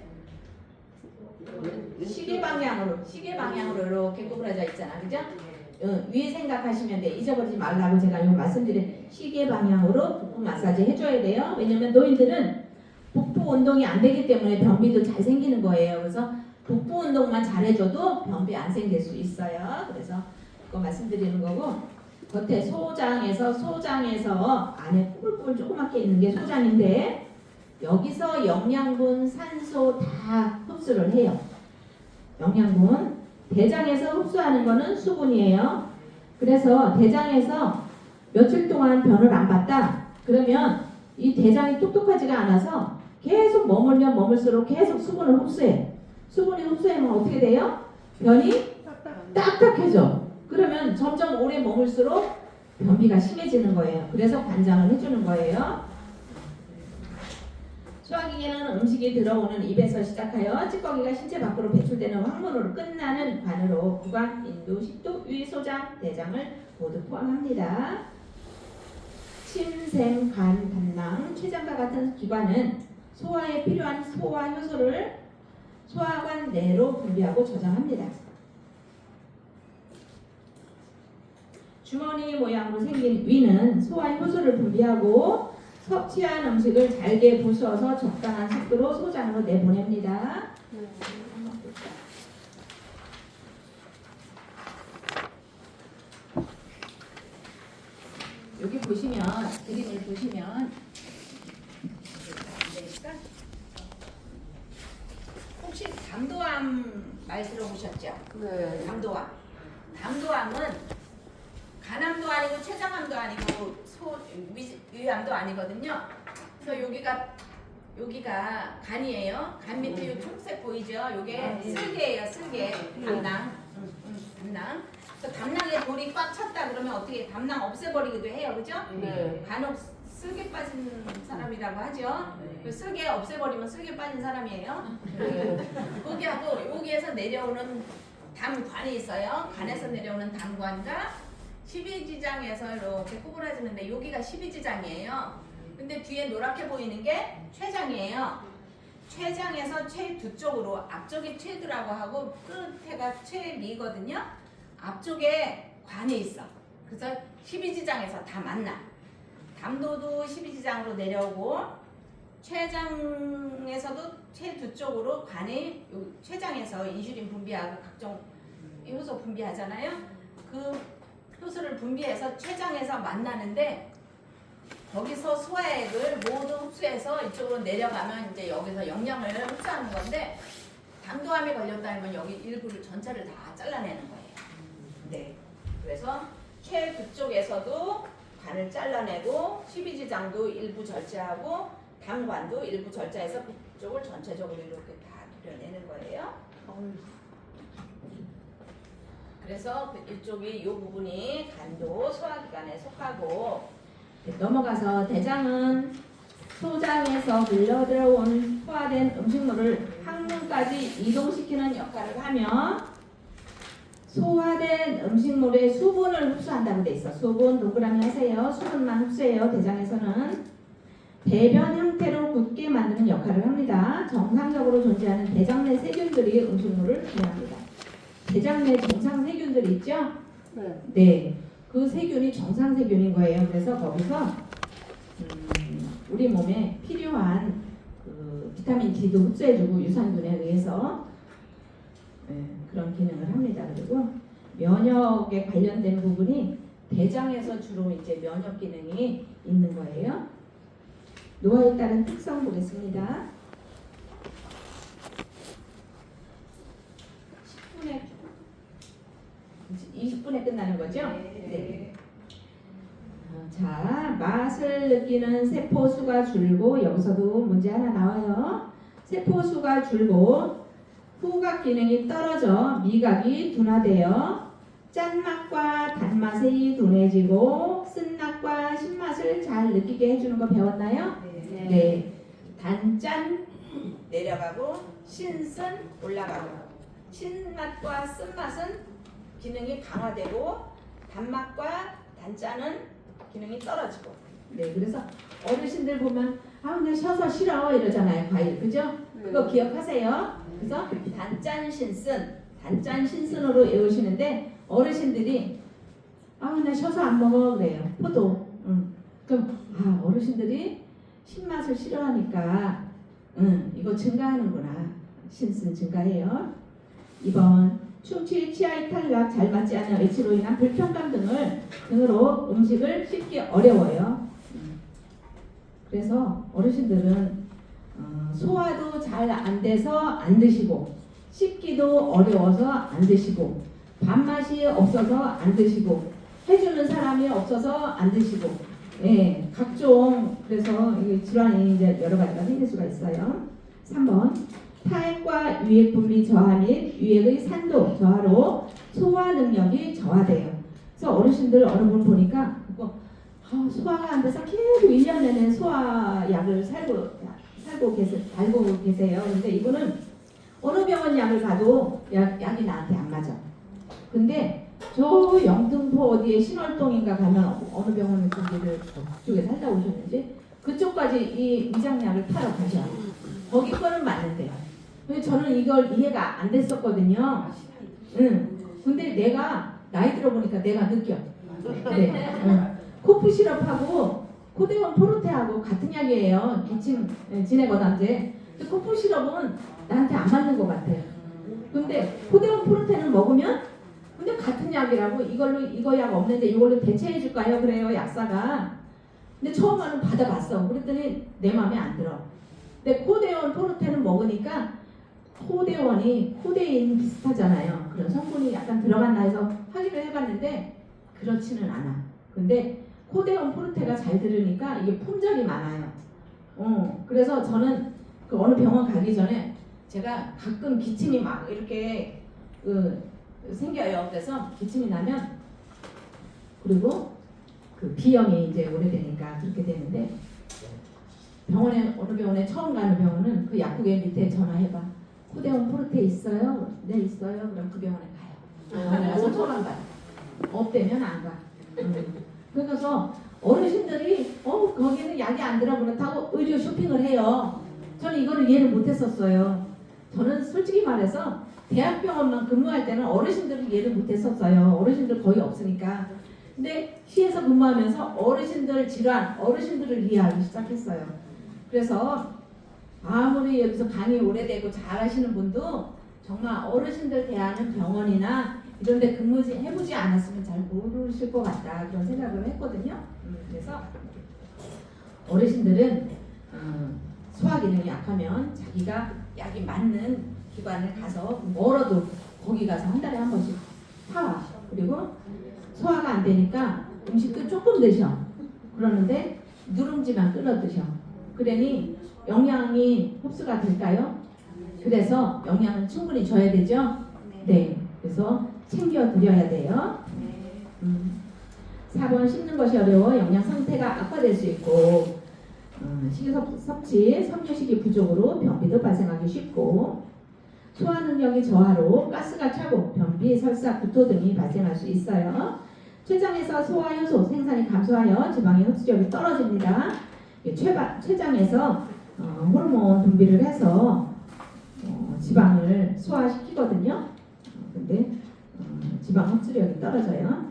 시계 방향으로 이렇게 꼬부라져 있잖아, 그죠? 위에 생각하시면 돼. 잊어버리지 말라고 제가 요 말씀드린 시계 방향으로 복부 마사지 해줘야 돼요. 왜냐면 노인들은 복부 운동이 안 되기 때문에 변비도 잘 생기는 거예요. 그래서 복부 운동만 잘해줘도 변비 안 생길 수 있어요. 그래서 그거 말씀드리는 거고 겉에 소장에서 안에 뿔뿔 조그맣게 있는 게 소장인데 여기서 영양분, 산소 다 흡수를 해요. 영양분 대장에서 흡수하는 거는 수분이에요. 그래서 대장에서 며칠 동안 변을 안 받다 그러면 이 대장이 똑똑하지가 않아서 계속 머물면 머물수록 계속 수분을 흡수해. 수분이 흡수하면 어떻게 돼요? 변이 딱딱해져. 그러면 점점 오래 머물수록 변비가 심해지는 거예요. 그래서 관장을 해주는 거예요. 소화기계는 음식이 들어오는 입에서 시작하여 찌꺼기가 신체 밖으로 배출되는 항문으로 끝나는 관으로 구강, 인두, 식도, 위, 소장, 대장을 모두 포함합니다. 침, 간, 담낭, 췌장과 같은 기관은 소화에 필요한 소화 효소를 소화관 내로 분비하고 저장합니다. 주머니 모양으로 생긴 위는 소화 효소를 분비하고 섭취한 음식을 잘게 부수어서 적당한 속도로 소장으로 내보냅니다. 여기 보시면 그림을 보시면 혹시 담도암 말 들어보셨죠? 네. 담도암은 간암도 아니고 췌장암도 아니고 위암도 아니거든요. 그래서 여기가 간이에요. 간 밑에 이 초록색 보이죠? 요게 쓸개예요. 쓸개. 담낭. 담낭. 그래서 담낭에 돌이 꽉 찼다 그러면 어떻게 담낭 없애버리기도 해요, 그죠? 네. 간혹 쓸개 빠진 사람이라고 하죠. 그 쓸개 없애버리면 쓸개 빠진 사람이에요. 거기하고 여기에서 내려오는 담관이 있어요. 간에서 내려오는 담관과 12지장에서 이렇게 구부러지는데 여기가 12지장이에요. 근데 뒤에 노랗게 보이는 게 췌장이에요. 췌장에서 췌두 쪽으로 앞쪽이 췌두라고 하고 끝에가 췌미거든요. 앞쪽에 관이 있어. 그래서 12지장에서 다 만나. 담도도 12지장으로 내려오고 췌장에서도 췌두 쪽으로 관이 췌장에서 인슐린 분비하고 각종 효소 분비하잖아요. 그 효소를 분비해서 췌장에서 만나는데 거기서 소화액을 모두 흡수해서 이쪽으로 내려가면 이제 여기서 영양을 흡수하는 건데 담도암에 걸렸다는 건 여기 일부를 전체를 다 잘라내는 거예요. 네. 그래서 췌두 쪽에서도 간을 잘라내고 십이지장도 일부 절제하고 당관도 일부 절제해서 그쪽을 전체적으로 이렇게 다 그려내는 거예요. 그래서 이쪽이 이 부분이 간도 소화기관에 속하고 넘어가서 대장은 소장에서 흘러들어온 소화된 음식물을 항문까지 이동시키는 역할을 하며 소화된 음식물의 수분을 흡수한다고 돼 있어. 수분 동그라미 하세요. 수분만 흡수해요. 대장에서는 배변 형태로 굳게 만드는 역할을 합니다. 정상적으로 존재하는 대장 내 세균들이 음식물을 분해합니다. 대장 내 정상 세균들 있죠? 네. 그 세균이 정상 세균인 거예요. 그래서 거기서 우리 몸에 필요한 그 비타민 D도 흡수해주고 유산균에 의해서 그런 기능을 합니다. 그리고 면역에 관련된 부분이 대장에서 주로 이제 면역 기능이 있는 거예요. 노화에 따른 특성 보겠습니다. 10분에 20분에 끝나는 거죠? 네. 자, 맛을 느끼는 세포 수가 줄고 여기서도 문제 하나 나와요. 세포 수가 줄고 후각 기능이 떨어져 미각이 둔화되어 짠맛과 단맛이 둔해지고 쓴맛과 신맛을 잘 느끼게 해주는 거 배웠나요? 네. 단짠 내려가고 신슨 올라가고 신맛과 쓴맛은 기능이 강화되고 단맛과 단짠은 기능이 떨어지고. 네, 그래서 어르신들 보면 나 쉬어서 싫어 이러잖아요. 과일, 그죠? 그거 기억하세요. 그래서 단짠 신순으로 외우시는데 어르신들이 나 쉬어서 안 먹어 그래요. 포도. 그럼 어르신들이 신맛을 싫어하니까 이거 증가하는구나. 신순 증가해요. 2번 충치, 치아의 탈락, 잘 맞지 않는 의치로 인한 불편감 등으로 음식을 씹기 어려워요. 그래서 어르신들은 소화도 잘 안 돼서 안 드시고 씹기도 어려워서 안 드시고 밥맛이 없어서 안 드시고 해주는 사람이 없어서 안 드시고 각종 그래서 이 질환이 이제 여러 가지가 생길 수가 있어요. 3번 타액과 유액 분비 저하 및 유액의 산도 저하로 소화 능력이 저하돼요. 그래서 어르신들 어느 분 보니까 소화가 안 돼서 계속 1년 내내 소화약을 달고 계세요. 근데 이분은 어느 병원 약을 가도 약이 나한테 안 맞아. 근데 저 영등포 어디에 신월동인가 가면 어느 병원에 거기를 그쪽에 살다 오셨는지 그쪽까지 이 위장약을 타러 가셔. 거기 거는 맞는데요. 근데 저는 이걸 이해가 안 됐었거든요. 근데 내가 나이 들어보니까 내가 느껴. 네. 코프 시럽하고 코데온 포르테하고 같은 약이에요. 기침 진해거담제. 근데 코프 시럽은 나한테 안 맞는 것 같아요. 근데 코데온 포르테는 먹으면 근데 같은 약이라고 이거 약 없는데 이걸로 대체해 줄까요? 그래요 약사가. 근데 처음에는 받아봤어. 그랬더니 내 마음에 안 들어. 근데 코데온 포르테는 먹으니까 코데온이 코데인 비슷하잖아요. 그런 성분이 약간 들어갔나 해서 확인을 해봤는데 그렇지는 않아. 근데 코데온 포르테가 잘 들으니까 이게 품절이 많아요. 그래서 저는 그 어느 병원 가기 전에 제가 가끔 기침이 막 이렇게 생겨요. 그래서 기침이 나면 그리고 그 비염이 이제 오래되니까 그렇게 되는데 어느 병원에 처음 가는 병원은 그 약국에 밑에 전화해봐. 코데온 포르테 있어요? 네 있어요. 그럼 그 병원에 가요. 병원에 가서 처방 받아. 없대면 안 가. 그래서 어르신들이 거기는 약이 안 들어 그렇다고 의료 쇼핑을 해요. 저는 이거를 이해를 못했었어요. 저는 솔직히 말해서 대학병원만 근무할 때는 어르신들을 이해를 못했었어요. 어르신들 거의 없으니까. 근데 시에서 근무하면서 어르신들 질환, 어르신들을 이해하기 시작했어요. 그래서 아무리 여기서 강의 오래되고 잘하시는 분도 정말 어르신들 대하는 병원이나 이런 데 해보지 않았으면 잘 모르실 것 같다 그런 생각을 했거든요. 그래서 어르신들은 소화 기능이 약하면 자기가 약이 맞는 기관을 가서 멀어도 거기 가서 한 달에 한 번씩 사와. 그리고 소화가 안 되니까 음식도 조금 드셔. 그러는데 누룽지만 끓여 드셔. 그러니 영양이 흡수가 될까요? 그래서 영양은 충분히 줘야 되죠? 네. 그래서 챙겨 드려야 돼요. 4번 씹는 것이 어려워 영양 상태가 악화될 수 있고 식이 섭취, 섬유식이 부족으로 변비도 발생하기 쉽고 소화 능력이 저하로 가스가 차고 변비, 설사, 구토 등이 발생할 수 있어요. 췌장에서 소화 효소 생산이 감소하여 지방의 흡수력이 떨어집니다. 췌장에서 호르몬 분비를 해서 지방을 소화시키거든요. 근데 지방 흡수력이 떨어져요.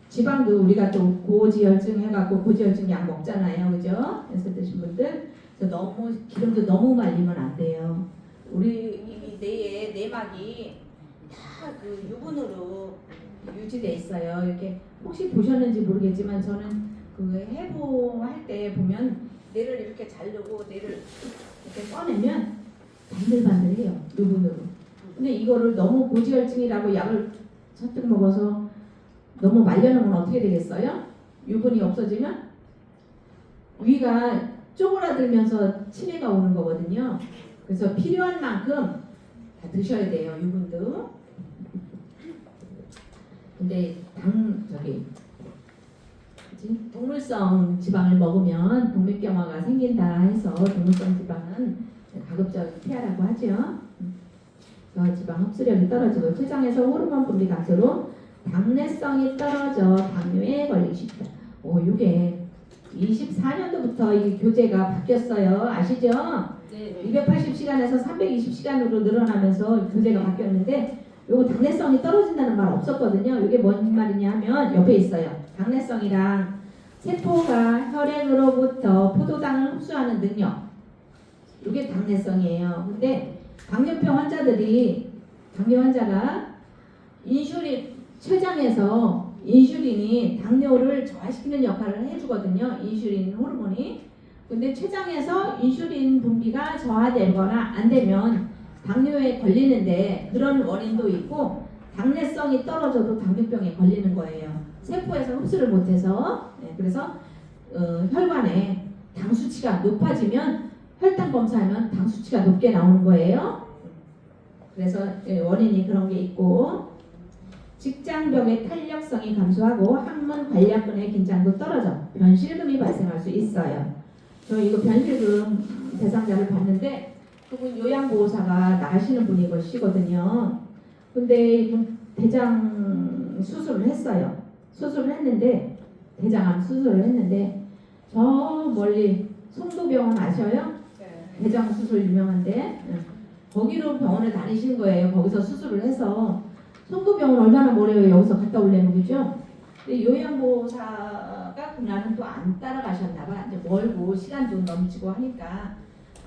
지방도 우리가 또 고지혈증 해갖고 고지혈증 약 먹잖아요, 그죠? 연세 드신 분들. 그래서 너무 기름도 너무 말리면 안 돼요. 우리 이 뇌의 내막이 다 그 유분으로 유지돼 있어요. 이렇게 혹시 보셨는지 모르겠지만 저는 그 해부할 때 보면 뇌를 이렇게 자르고 뇌를 이렇게 꺼내면 반들반들해요, 유분으로. 근데 이거를 너무 고지혈증이라고 약을 잔뜩 먹어서 너무 말려놓으면 어떻게 되겠어요? 유분이 없어지면 위가 쪼그라들면서 치매가 오는 거거든요. 그래서 필요한 만큼 다 드셔야 돼요, 유분도. 근데 동물성 지방을 먹으면 동맥경화가 생긴다 해서 동물성 지방은 가급적 피하라고 하죠. 그래서 지방 흡수력이 떨어지고 췌장에서 호르몬 분비 감소로 당내성이 떨어져 당뇨에 걸리기 쉽다. 이게 24년도부터 이 교재가 바뀌었어요. 아시죠? 네. 280시간에서 320시간으로 늘어나면서 교재가 바뀌었는데 요거 당내성이 떨어진다는 말 없었거든요. 이게 뭔 말이냐 하면 옆에 있어요. 당내성이랑 세포가 혈액으로부터 포도당을 흡수하는 능력. 이게 당내성이에요. 근데 당뇨병 환자가 인슐린 췌장에서 인슐린이 당뇨를 저하시키는 역할을 해주거든요. 인슐린 호르몬이. 근데 췌장에서 인슐린 분비가 저하되거나 안 되면 당뇨에 걸리는데 그런 원인도 있고 당내성이 떨어져도 당뇨병에 걸리는 거예요. 세포에서 흡수를 못해서. 네, 그래서 혈관에 당 수치가 높아지면 혈당 검사하면 당 수치가 높게 나오는 거예요. 그래서 원인이 그런 게 있고 직장벽의 탄력성이 감소하고 항문 관략근의 긴장도 떨어져 변실금이 발생할 수 있어요. 저 이거 변실금 대상자를 봤는데 그분 요양보호사가 나시는 분이시거든요. 근데 이분 대장 수술을 했어요. 수술을 했는데 대장암 수술을 했는데 저 멀리 송도병원 아셔요? 대장 수술 유명한데 거기로 병원을 다니신 거예요. 거기서 수술을 해서 송도병원 얼마나 멀어요. 여기서 갔다 오려면 그죠? 근데 요양보호사가 그날은 또 안 따라가셨나봐. 이제 멀고 시간도 넘치고 하니까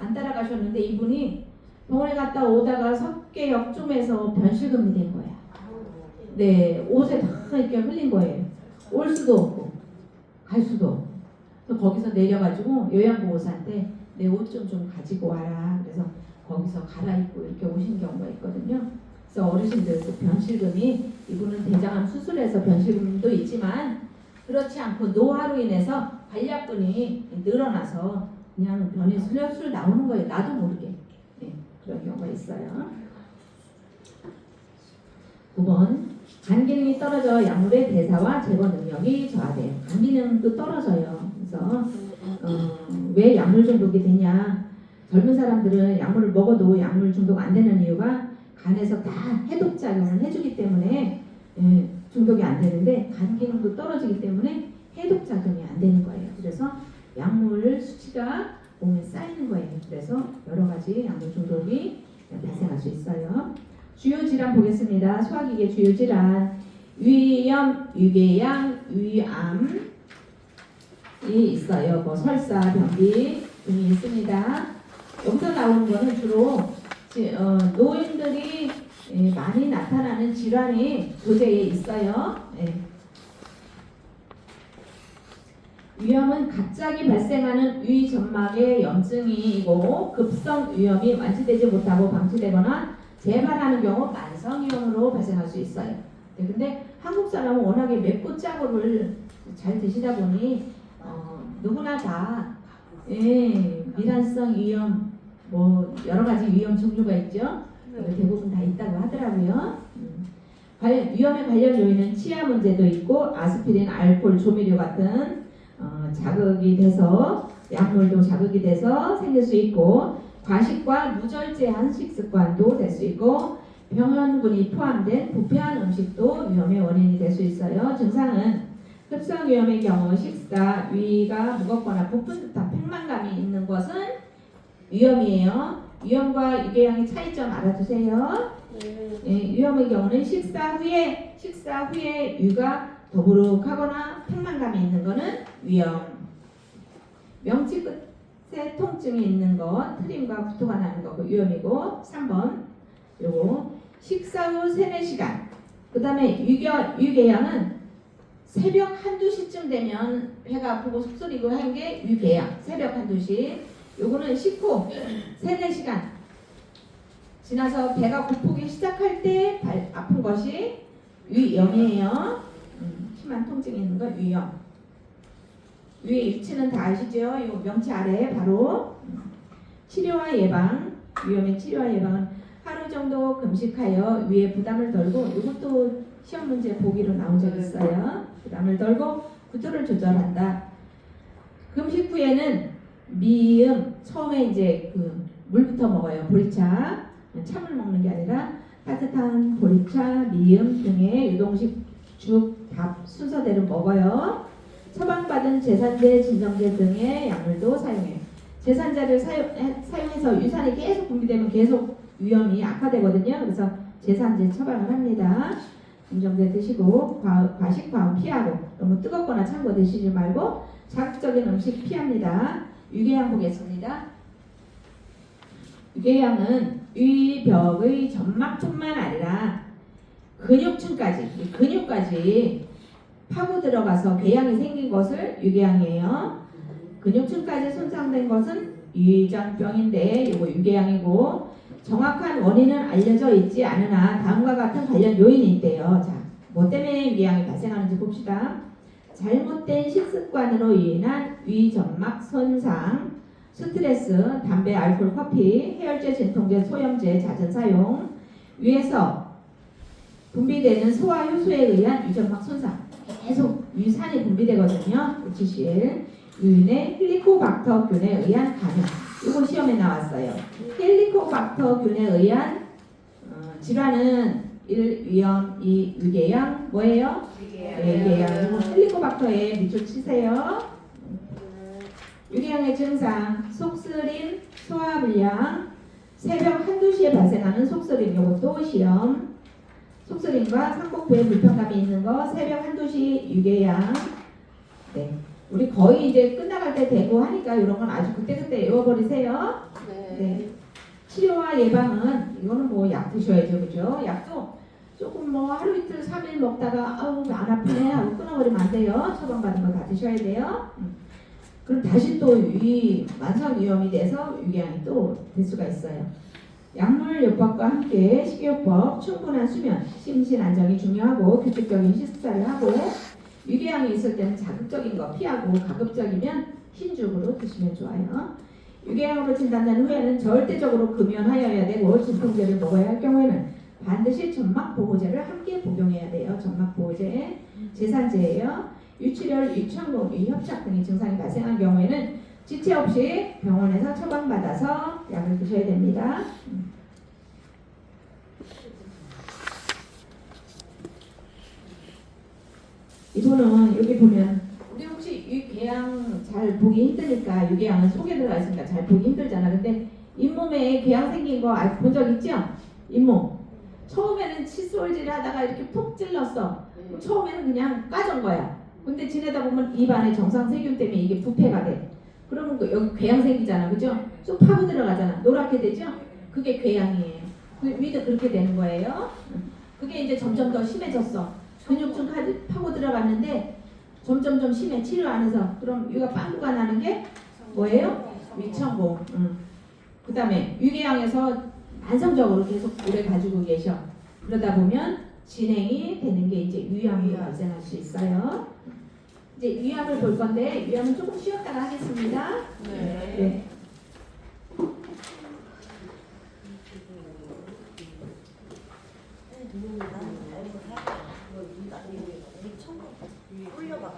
안 따라가셨는데 이분이 병원에 갔다 오다가 석계역쯤에서 변실금이 된 거야. 네, 옷에 다 이렇게 흘린 거예요. 올 수도 없고 갈 수도 없고. 그래서 거기서 내려가지고 요양보호사한테 내 옷 좀 가지고 와라. 그래서 거기서 갈아입고 이렇게 오신 경우가 있거든요. 그래서 어르신들 그 변실금이 이분은 대장암 수술해서 변실금도 있지만 그렇지 않고 노화로 인해서 관략근이 늘어나서 그냥 변이 술술 나오는 거예요. 나도 모르게. 네, 그런 경우가 있어요. 9번 간 기능이 떨어져 약물의 대사와 제거 능력이 저하돼요. 간 기능도 떨어져요. 그래서 왜 약물 중독이 되냐? 젊은 사람들은 약물을 먹어도 약물 중독 안 되는 이유가 간에서 다 해독 작용을 해주기 때문에 중독이 안 되는데 간 기능도 떨어지기 때문에 해독 작용이 안 되는 거예요. 그래서 약물 수치가 몸에 쌓이는 거예요. 그래서 여러 가지 약물 중독이 발생할 수 있어요. 주요 질환 보겠습니다. 소화기계 주요 질환 위염, 위궤양, 위암이 있어요. 뭐 설사, 변비 등이 있습니다. 여기서 나오는 거는 주로 노인들이 많이 나타나는 질환이 교재에 있어요. 위염은 갑자기 발생하는 위점막의 염증이고 급성 위염이 완치되지 못하고 방치되거나 재발하는 경우 만성위염으로 발생할 수 있어요. 근데 한국 사람은 워낙에 맵고 짜고를 잘 드시다 보니 누구나 다 미란성 위염 뭐 여러 가지 위염 종류가 있죠. 대부분 다 있다고 하더라고요. 위염에 관련 요인은 치아 문제도 있고 아스피린, 알코올, 조미료 같은 자극이 돼서 약물도 자극이 돼서 생길 수 있고 과식과 무절제한 식습관도 될 수 있고 병원군이 포함된 부패한 음식도 위염의 원인이 될 수 있어요. 증상은 흡성 위염의 경우 식사, 위가 무겁거나 부푼 듯한 팽만감이 있는 것은 위염이에요. 위염과 유궤양의 차이점 알아두세요. 위염의 경우는 식사 후에 위가 더부룩하거나 팽만감이 있는 것은 위염. 명치 끝에 통증이 있는 것, 트림과 구토가 나는 거 위염이고 3번 요거 식사 후 3-4시간 그 다음에 유궤양은 새벽 1-2시쯤 되면 배가 아프고 속 쓰리고 하는 게 유궤양 새벽 1-2시 요거는 식후 3-4시간 지나서 배가 고프기 시작할 때 아픈 것이 위염이에요. 심한 통증이 있는 건 위염. 위의 위치는 다 아시죠? 요 명치 아래에 바로 치료와 예방 위염의 치료와 예방은 하루 정도 금식하여 위에 부담을 덜고 이것도 시험 문제 보기로 나온 적 있어요. 부담을 덜고 구토를 조절한다. 금식 후에는 미음 처음에 이제 그 물부터 먹어요. 보리차 참을 먹는 게 아니라 따뜻한 보리차, 미음 등의 유동식 죽, 밥 순서대로 먹어요. 처방받은 제산제, 진정제 등의 약물도 사용해요. 제산제를 사용해서 유산이 계속 분비되면 계속 위험이 악화되거든요. 그래서 제산제 처방을 합니다. 진정제 드시고 과식, 과음 피하고 너무 뜨겁거나 찬 거 드시지 말고 자극적인 음식 피합니다. 유궤양 보겠습니다. 유궤양은 위벽의 점막뿐만 아니라 근육까지 파고 들어가서 궤양이 생긴 것을 유궤양이에요. 근육층까지 손상된 것은 위장병인데 이거 유궤양이고 정확한 원인은 알려져 있지 않으나 다음과 같은 관련 요인이 있대요. 자, 뭐 때문에 유궤양이 발생하는지 봅시다. 잘못된 식습관으로 인한 위점막 손상, 스트레스, 담배, 알코올, 커피, 해열제, 진통제, 소염제 잦은 사용, 위에서 분비되는 소화 효소에 의한 위점막 손상, 계속 위산이 분비되거든요. 우치실 유인의 헬리코박터균에 의한 감염. 이거 시험에 나왔어요. 헬리코박터균에 의한 질환은 1. 위염, 2. 유궤양 뭐예요? 유궤양. 이거 헬리코박터에 밑줄 치세요. 유궤양의 증상 속쓰림, 소화불량, 새벽 1-2시에 발생하는 속쓰림 이것도 시험. 속쓰림과 상복부에 불편감이 있는 거 새벽 1-2시 유궤양. 네. 우리 거의 이제 끝나갈 때 되고 하니까 이런 건 아주 그때그때 외워버리세요. 네. 치료와 예방은 이거는 뭐 약 드셔야죠. 그죠? 약도 조금 뭐 하루 이틀 3일 먹다가 아우 안 아프네 하고 끊어버리면 안 돼요. 처방받은 거 다 드셔야 돼요. 그럼 다시 또 만성 위염이 돼서 유궤양이 또 될 수가 있어요. 약물 요법과 함께 식이요법, 충분한 수면, 심신 안정이 중요하고 규칙적인 식사를 하고 유궤양이 있을 때는 자극적인 거 피하고 가급적이면 흰죽으로 드시면 좋아요. 유궤양으로 진단된 후에는 절대적으로 금연하여야 되고 진통제를 먹어야 할 경우에는 반드시 점막보호제를 함께 복용해야 돼요. 점막보호제, 제산제예요. 유출혈, 유천공, 유협착 등의 증상이 발생한 경우에는 지체 없이 병원에서 처방받아서 약을 드셔야 됩니다. 이거는 여기 보면 우리 혹시 유궤양 잘 보기 힘드니까 유궤양은 속에 들어가 있으니까 잘 보기 힘들잖아. 근데 잇몸에 궤양 생긴 거 본 적 있죠? 잇몸. 처음에는 칫솔질 하다가 이렇게 푹 찔렀어. 처음에는 그냥 까진 거야. 근데 지내다 보면 입 안에 정상 세균 때문에 이게 부패가 돼. 그러면 여기 궤양 생기잖아. 그죠? 쏙 파고 들어가잖아. 노랗게 되죠? 그게 궤양이에요. 위도 그렇게 되는 거예요. 그게 이제 점점 더 심해졌어. 근육층까지 파고 들어갔는데 점점 심해. 치료 안 해서. 그럼 위가 빵꾸가 나는 게 뭐예요? 위천공. 그 다음에 유궤양에서 만성적으로 계속 오래 가지고 계셔. 그러다 보면 진행이 되는 게 이제 유양이 발생할 수 있어요. 이제 위암을 볼 건데 위암은 조금 쉬었다가 하겠습니다. 네. 올려봐.